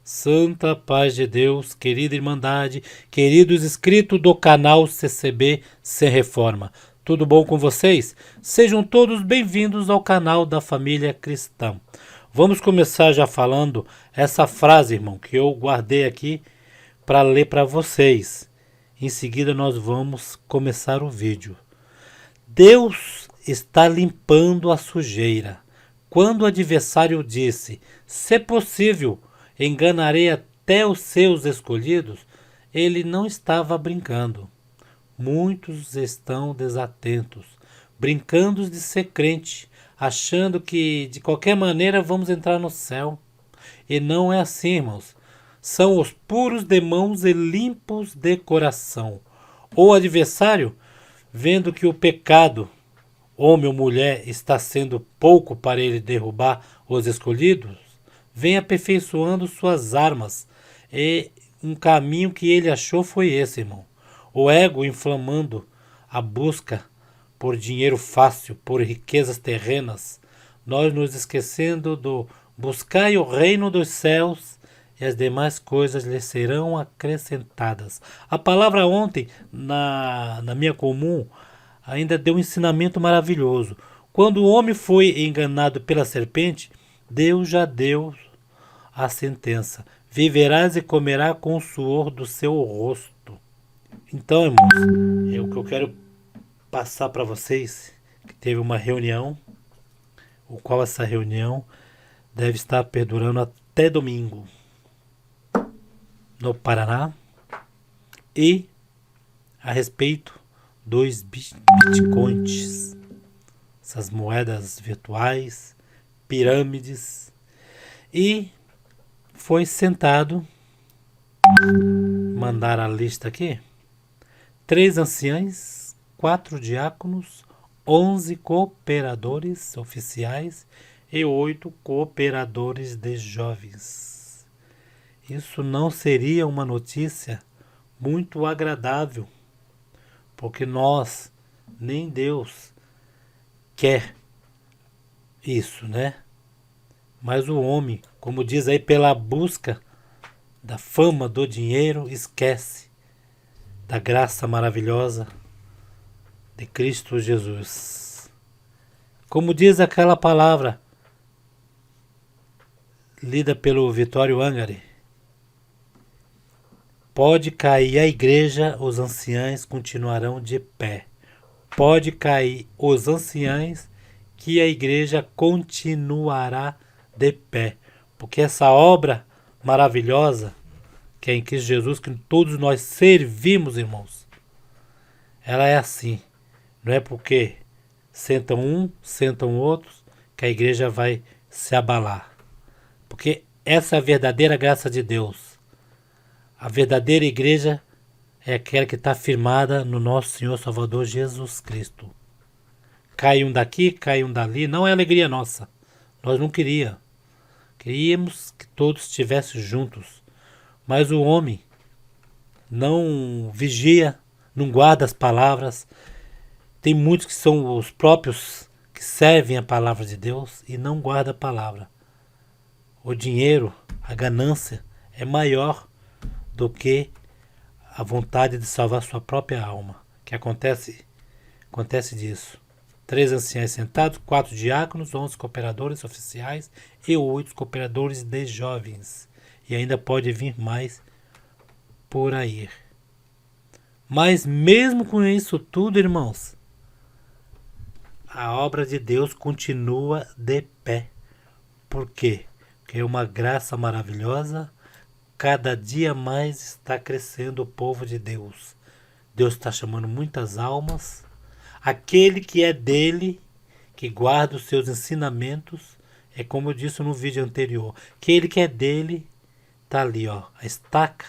Santa paz de Deus, querida Irmandade, queridos inscritos do canal CCB Sem Reforma. Tudo bom com vocês? Sejam todos bem-vindos ao canal da família cristã. Vamos começar já falando essa frase, irmão, que eu guardei aqui para ler para vocês. Em seguida nós vamos começar o vídeo. Deus está limpando a sujeira. Quando o adversário disse, se possível, enganarei até os seus escolhidos, ele não estava brincando. Muitos estão desatentos, brincando de ser crente, achando que de qualquer maneira vamos entrar no céu. E não é assim, irmãos. São os puros de mãos e limpos de coração. O adversário, vendo que o pecado, homem ou mulher, está sendo pouco para ele derrubar os escolhidos, vem aperfeiçoando suas armas. E um caminho que ele achou foi esse, irmão. O ego inflamando a busca por dinheiro fácil, por riquezas terrenas. Nós nos esquecendo do buscai o reino dos céus e as demais coisas lhe serão acrescentadas. A palavra ontem, na minha comum, ainda deu um ensinamento maravilhoso. Quando o homem foi enganado pela serpente, Deus já deu a sentença. Viverás e comerás com o suor do seu rosto. Então, irmãos, o que eu quero passar para vocês, que teve uma reunião, o qual essa reunião deve estar perdurando até domingo, no Paraná, e a respeito dos bitcoins, essas moedas virtuais, pirâmides, e foi sentado, mandar a lista aqui, 3 anciães, 4 diáconos, 11 cooperadores oficiais e 8 cooperadores de jovens. Isso não seria uma notícia muito agradável, porque nós, nem Deus, quer isso, né? Mas o homem, como diz aí, pela busca da fama, do dinheiro, esquece da graça maravilhosa de Cristo Jesus. Como diz aquela palavra lida pelo Vitório Angari, pode cair a igreja, os anciães continuarão de pé. Pode cair os anciães, que a igreja continuará de pé. Porque essa obra maravilhosa, que é em Cristo Jesus, que todos nós servimos, irmãos, ela é assim. Não é porque sentam um, sentam outros, que a igreja vai se abalar. Porque essa é a verdadeira graça de Deus. A verdadeira igreja é aquela que está firmada no nosso Senhor Salvador Jesus Cristo. Cai um daqui, cai um dali, não é alegria nossa. Nós não queríamos. Queríamos que todos estivessem juntos. Mas o homem não vigia, não guarda as palavras. Tem muitos que são os próprios que servem a palavra de Deus e não guardam a palavra. O dinheiro, a ganância é maior do que a vontade de salvar sua própria alma. Que acontece disso. 3 anciãos sentados, 4 diáconos, 11 cooperadores oficiais e 8 cooperadores de jovens. E ainda pode vir mais por aí. Mas mesmo com isso tudo, irmãos, a obra de Deus continua de pé. Por quê? Porque é uma graça maravilhosa. Cada dia mais está crescendo o povo de Deus. Deus está chamando muitas almas. Aquele que é dele, que guarda os seus ensinamentos, é como eu disse no vídeo anterior. Aquele que é dele, está ali, ó, a estaca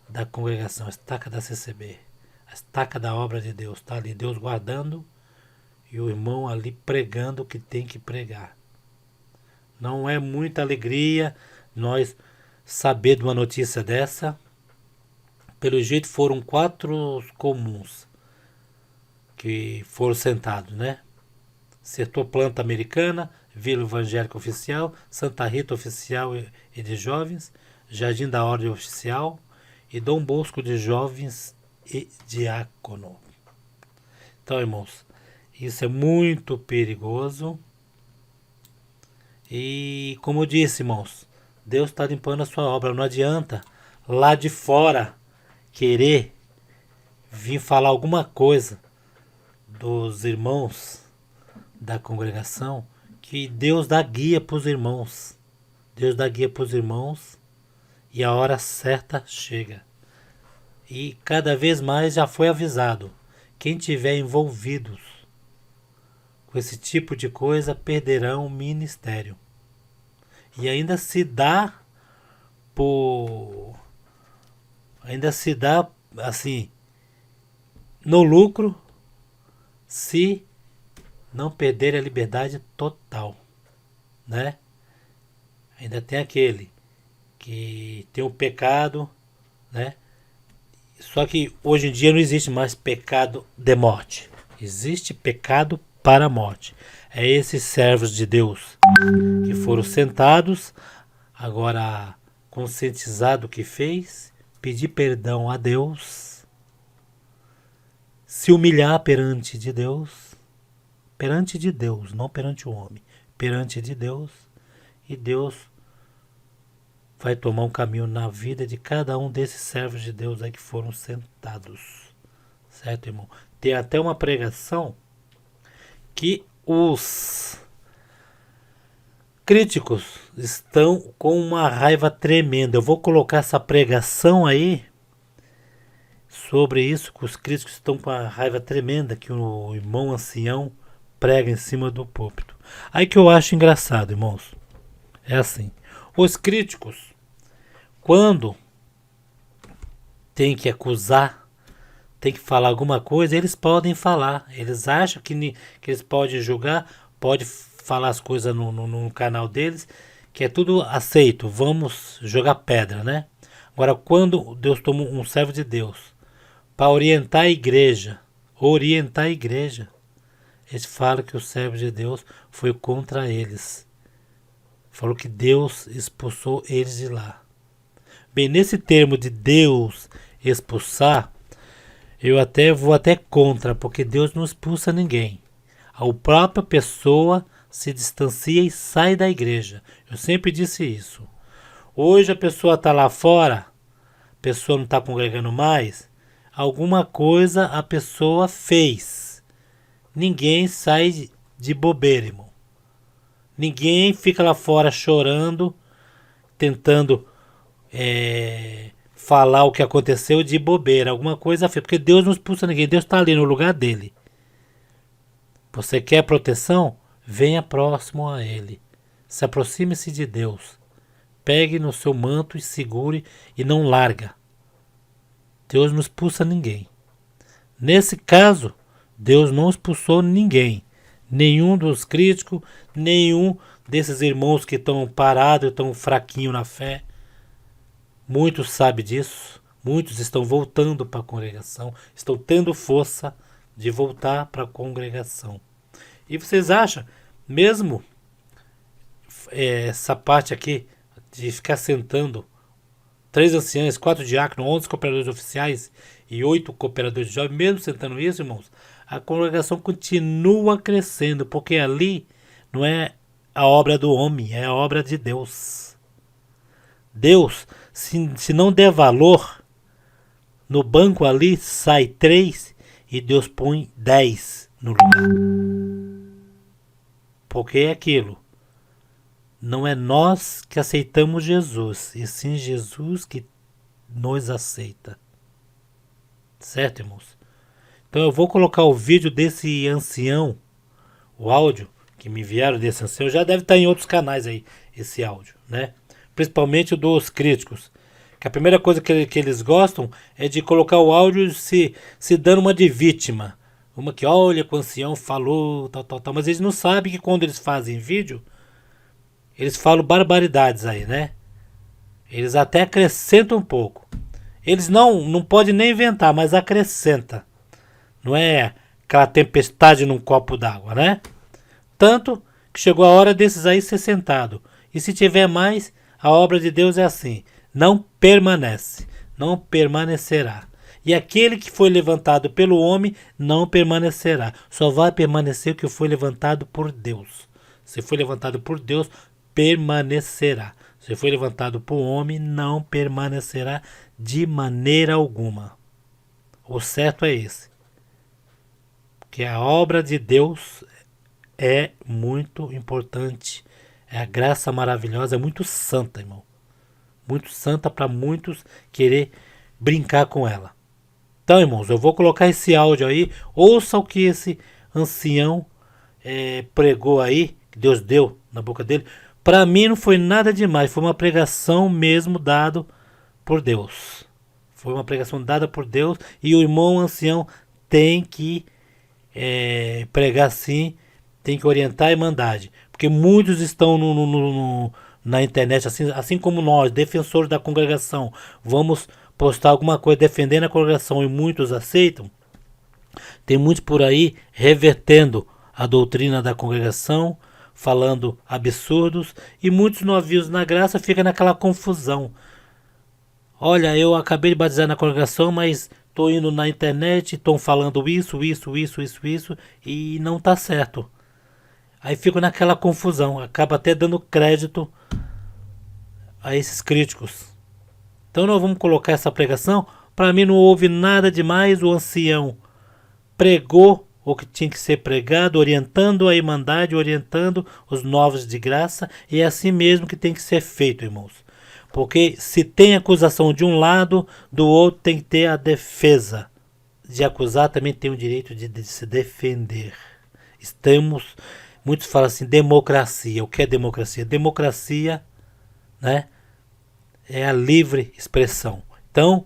da congregação, a estaca da CCB, a estaca da obra de Deus. Está ali, Deus guardando e o irmão ali pregando o que tem que pregar. Não é muita alegria nós saber de uma notícia dessa. Pelo jeito foram 4 comuns que foram sentados, né? Setor Planta Americana, Vila Evangélica Oficial, Santa Rita Oficial e de Jovens, Jardim da Ordem Oficial e Dom Bosco de Jovens e Diácono. Então, irmãos, isso é muito perigoso. E como eu disse, irmãos, Deus está limpando a sua obra. Não adianta lá de fora querer vir falar alguma coisa dos irmãos da congregação, que Deus dá guia para os irmãos. Deus dá guia para os irmãos e a hora certa chega. E cada vez mais já foi avisado. Quem tiver envolvidos com esse tipo de coisa perderão o ministério. E ainda se dá assim no lucro se não perder a liberdade total, né? Ainda tem aquele que tem o pecado, né? Só que hoje em dia não existe mais pecado de morte. Existe pecado para a morte. É esses servos de Deus que foram sentados, agora conscientizado o que fez, pedir perdão a Deus, se humilhar perante Deus, não perante o homem, perante de Deus, e Deus vai tomar um caminho na vida de cada um desses servos de Deus aí que foram sentados. Certo, irmão? Tem até uma pregação que os críticos estão com uma raiva tremenda. Eu vou colocar essa pregação aí sobre isso, que os críticos estão com a raiva tremenda que o irmão ancião prega em cima do púlpito. Aí que eu acho engraçado, irmãos. É assim, os críticos, quando tem que acusar, tem que falar alguma coisa, eles podem falar. Eles acham que eles podem julgar, podem falar as coisas no canal deles, que é tudo aceito. Vamos jogar pedra, né? Agora, quando Deus toma um servo de Deus para orientar a igreja, eles falam que o servo de Deus foi contra eles. Falou que Deus expulsou eles de lá. Bem, nesse termo de Deus expulsar, eu vou até contra, porque Deus não expulsa ninguém. A própria pessoa se distancia e sai da igreja. Eu sempre disse isso. Hoje a pessoa está lá fora, a pessoa não está congregando mais, alguma coisa a pessoa fez. Ninguém sai de bobeira, irmão. Ninguém fica lá fora chorando, tentando falar o que aconteceu de bobeira. Alguma coisa fez, porque Deus não expulsa ninguém. Deus está ali no lugar dele. Você quer proteção? Venha próximo a ele. Se aproxime-se de Deus. Pegue no seu manto e segure e não larga. Deus não expulsa ninguém. Nesse caso, Deus não expulsou ninguém. Nenhum dos críticos, nenhum desses irmãos que estão parados, estão fraquinhos na fé. Muitos sabem disso. Muitos estão voltando para a congregação. Estão tendo força de voltar para a congregação. E vocês acham, mesmo essa parte aqui, de ficar sentando 3 anciãos, 4 diáconos, 11 cooperadores oficiais e 8 cooperadores de jovens, mesmo sentando isso, irmãos, a congregação continua crescendo, porque ali não é a obra do homem, é a obra de Deus. Deus, se não der valor, no banco ali sai 3 e Deus põe 10 no lugar. Porque é aquilo. Não é nós que aceitamos Jesus, e sim Jesus que nos aceita. Certo, irmãos? Então eu vou colocar o vídeo desse ancião, o áudio que me enviaram desse ancião, já deve estar em outros canais aí, esse áudio, né? Principalmente o dos críticos. Que a primeira coisa que eles gostam é de colocar o áudio se dando uma de vítima. Uma que, olha, que o ancião falou, tal. Mas eles não sabem que quando eles fazem vídeo, eles falam barbaridades aí, né? Eles até acrescentam um pouco. Eles não podem nem inventar, mas acrescenta. Não é aquela tempestade num copo d'água, né? Tanto que chegou a hora desses aí ser sentado. E se tiver mais, a obra de Deus é assim, não permanece, não permanecerá. E aquele que foi levantado pelo homem não permanecerá. Só vai permanecer o que foi levantado por Deus. Se foi levantado por Deus, permanecerá. Se foi levantado por homem, não permanecerá de maneira alguma. O certo é esse. Que a obra de Deus é muito importante. É a graça maravilhosa, é muito santa, irmão. Muito santa para muitos querer brincar com ela. Então, irmãos, eu vou colocar esse áudio aí. Ouça o que esse ancião pregou aí, que Deus deu na boca dele. Para mim não foi nada demais. Foi uma pregação mesmo dada por Deus. Foi uma pregação dada por Deus. E o irmão ancião tem que pregar assim. Tem que orientar a irmandade. Porque muitos estão na internet, assim como nós, defensores da congregação, vamos postar alguma coisa defendendo a congregação e muitos aceitam. Tem muitos por aí revertendo a doutrina da congregação, falando absurdos, e muitos novios na graça ficam naquela confusão. Olha, eu acabei de batizar na congregação, mas estou indo na internet, estão falando isso, e não está certo. Aí fico naquela confusão, acaba até dando crédito a esses críticos. Então nós vamos colocar essa pregação. Para mim não houve nada demais. O ancião pregou o que tinha que ser pregado, orientando a irmandade, orientando os novos de graça. E é assim mesmo que tem que ser feito, irmãos. Porque se tem acusação de um lado, do outro tem que ter a defesa. De acusar também tem o direito de se defender. Muitos falam assim, democracia. O que é democracia? Democracia, né, é a livre expressão. Então,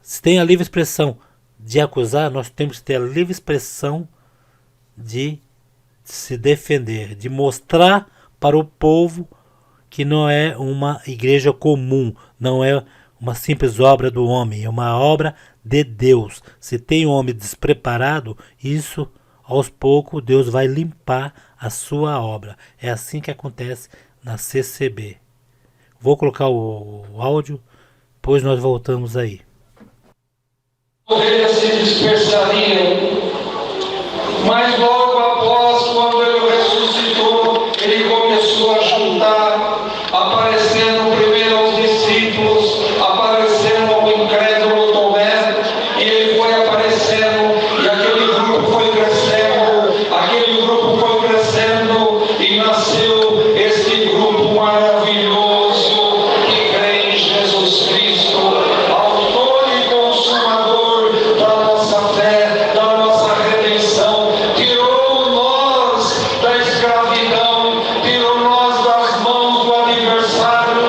se tem a livre expressão de acusar, nós temos que ter a livre expressão de se defender, de mostrar para o povo que não é uma igreja comum, não é uma simples obra do homem, é uma obra de Deus. Se tem um homem despreparado, isso aos poucos Deus vai limpar a sua obra. É assim que acontece na CCB. Vou colocar o áudio, depois nós voltamos aí. Ovelhas se dispersariam, mas logo após, quando ele ressuscitou, ele começou a juntar, aparecendo primeiro aos discípulos, aparecendo ao incrédulo Tomé, e ele foi aparecendo, e aquele grupo foi crescendo, e nasceu este grupo maravilhoso que crê em Jesus Cristo, autor e consumador da nossa fé, da nossa redenção, tirou nós da escravidão, tirou nós das mãos do adversário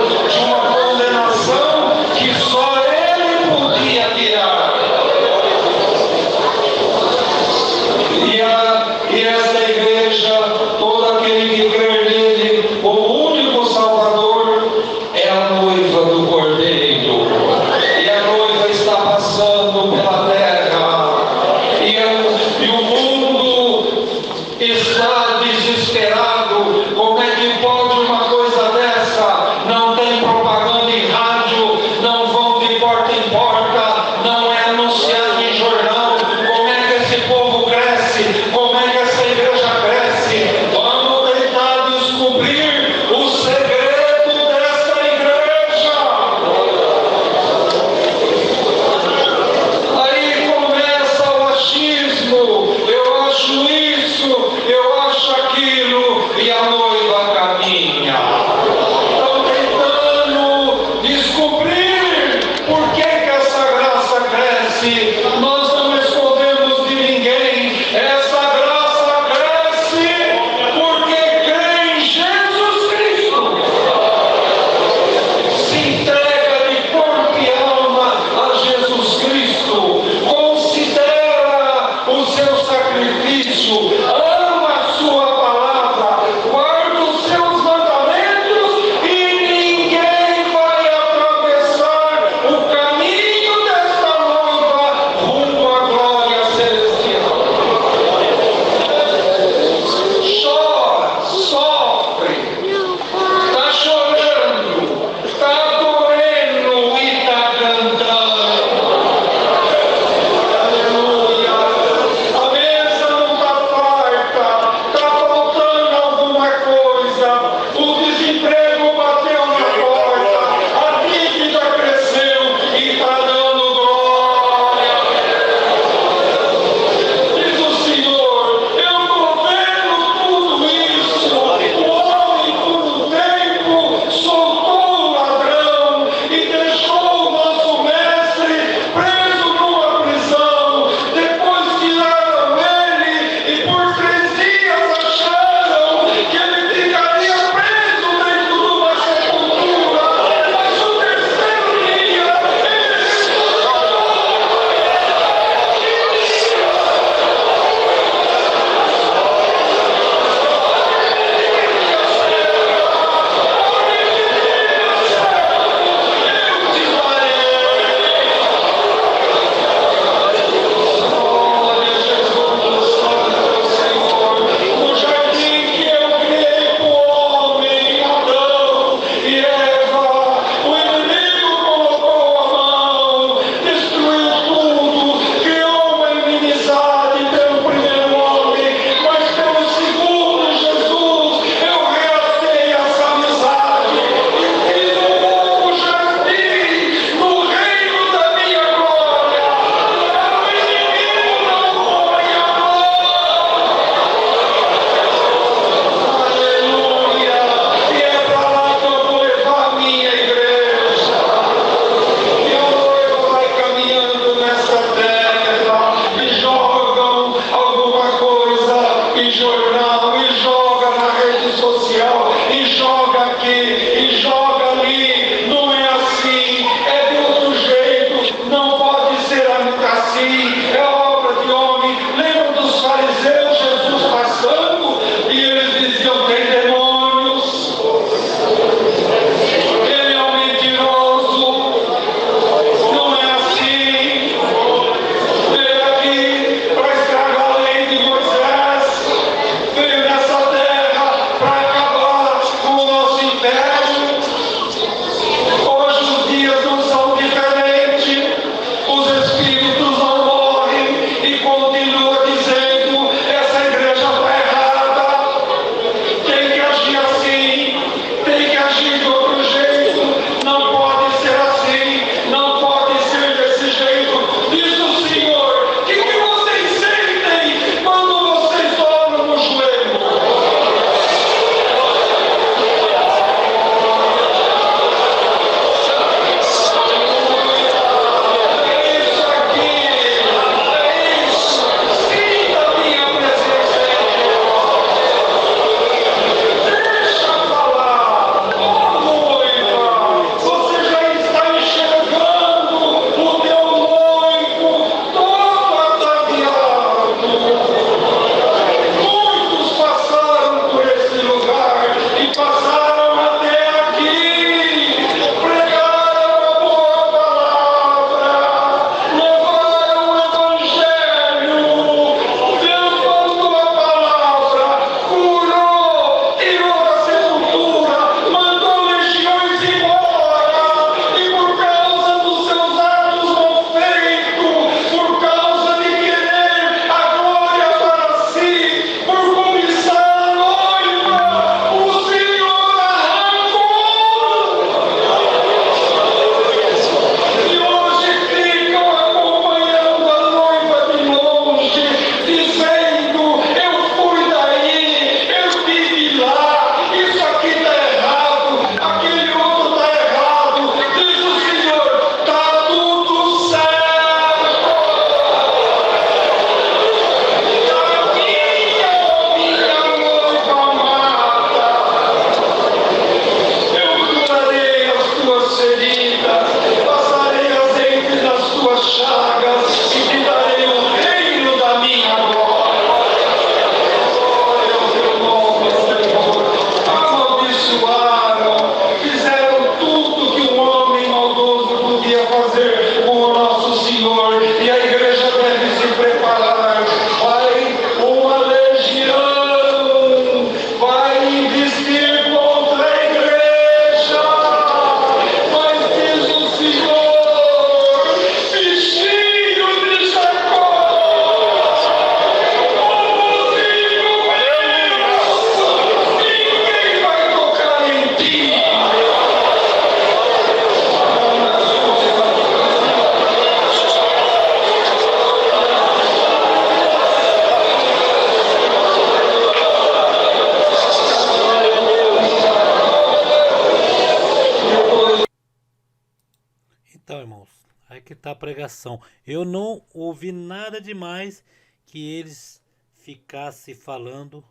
Então, irmãos, aí que tá a pregação. Eu não ouvi nada demais que eles ficassem falando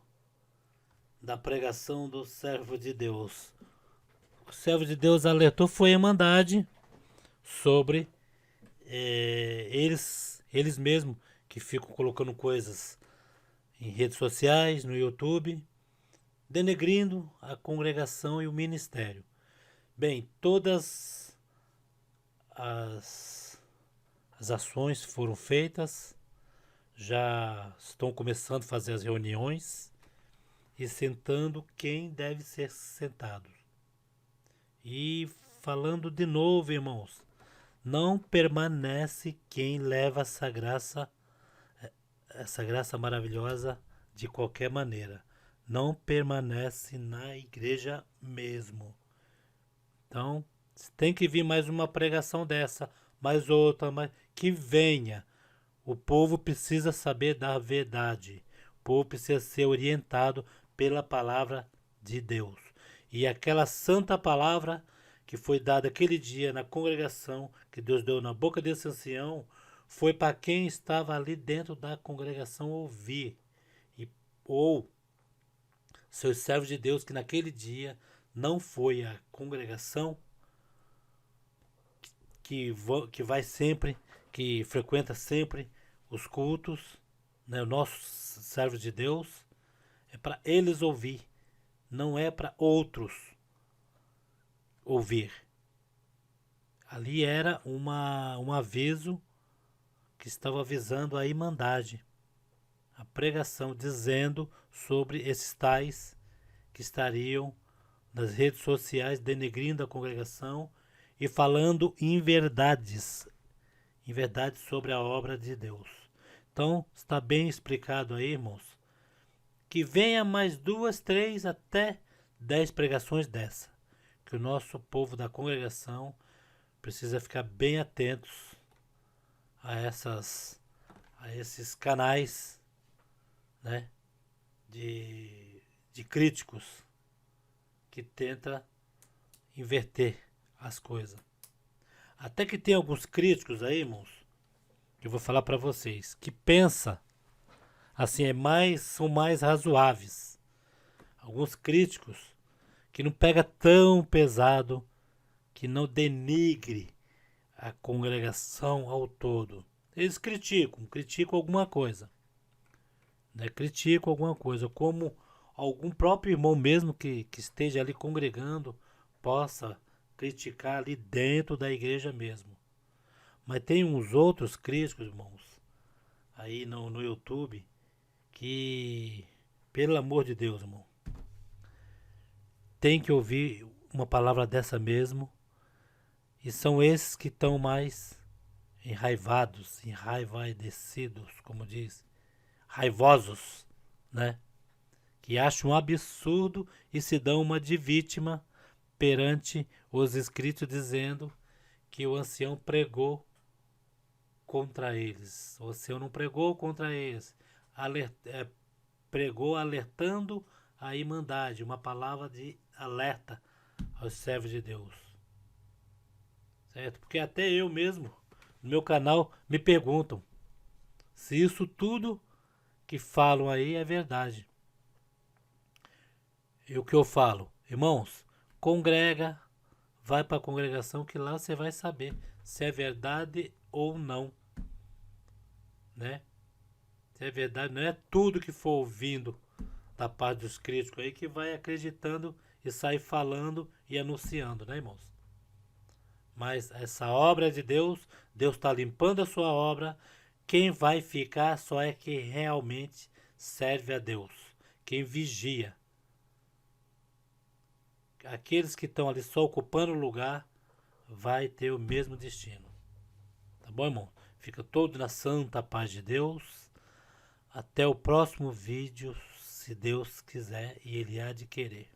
da pregação do servo de Deus. O servo de Deus alertou foi a Irmandade sobre eles mesmos que ficam colocando coisas em redes sociais, no YouTube, denegrindo a congregação e o ministério. Bem, todas as ações foram feitas, já estão começando a fazer as reuniões e sentando quem deve ser sentado. E falando de novo, irmãos, não permanece quem leva essa graça maravilhosa de qualquer maneira. Não permanece na igreja mesmo. Então, tem que vir mais uma pregação dessa, mais outra, que venha. O povo precisa saber da verdade. O povo precisa ser orientado pela palavra de Deus. E aquela santa palavra que foi dada aquele dia na congregação, que Deus deu na boca desse ancião, foi para quem estava ali dentro da congregação ouvir. Ou seus servos de Deus que naquele dia não foi a congregação que vai sempre, que frequenta sempre os cultos, né, os nossos servos de Deus, é para eles ouvir, não é para outros ouvir. Ali era um aviso que estava avisando a Irmandade, a pregação, dizendo sobre esses tais que estariam nas redes sociais denegrindo a congregação e falando inverdades sobre a obra de Deus. Então, está bem explicado aí, irmãos, que venha mais 2, 3, até 10 pregações dessa, que o nosso povo da congregação precisa ficar bem atentos a esses canais, né, de críticos que tenta inverter as coisas. Até que tem alguns críticos aí, irmãos, que eu vou falar para vocês, que pensa assim, são mais razoáveis. Alguns críticos que não pega tão pesado, que não denigre a congregação ao todo. Eles criticam alguma coisa. Né? Criticam alguma coisa, como algum próprio irmão mesmo que esteja ali congregando possa criticar ali dentro da igreja mesmo. Mas tem uns outros críticos, irmãos, aí no YouTube, que, pelo amor de Deus, irmão, tem que ouvir uma palavra dessa mesmo. E são esses que estão mais enraivecidos, como diz, raivosos, né? Que acham um absurdo e se dão uma de vítima perante os escritos, dizendo que o ancião pregou contra eles. O ancião não pregou contra eles, pregou alertando a Irmandade, uma palavra de alerta aos servos de Deus. Certo? Porque até eu mesmo, no meu canal, me perguntam se isso tudo que falam aí é verdade. E o que eu falo? Irmãos, congrega, vai para a congregação que lá você vai saber se é verdade ou não. Né? Se é verdade, não é tudo que for ouvindo da parte dos críticos aí que vai acreditando e sai falando e anunciando, né, irmãos? Mas essa obra é de Deus, Deus está limpando a sua obra. Quem vai ficar só é quem realmente serve a Deus, quem vigia. Aqueles que estão ali só ocupando o lugar vai ter o mesmo destino. Tá bom, irmão? Fica todo na santa paz de Deus. Até o próximo vídeo, se Deus quiser e Ele há de querer.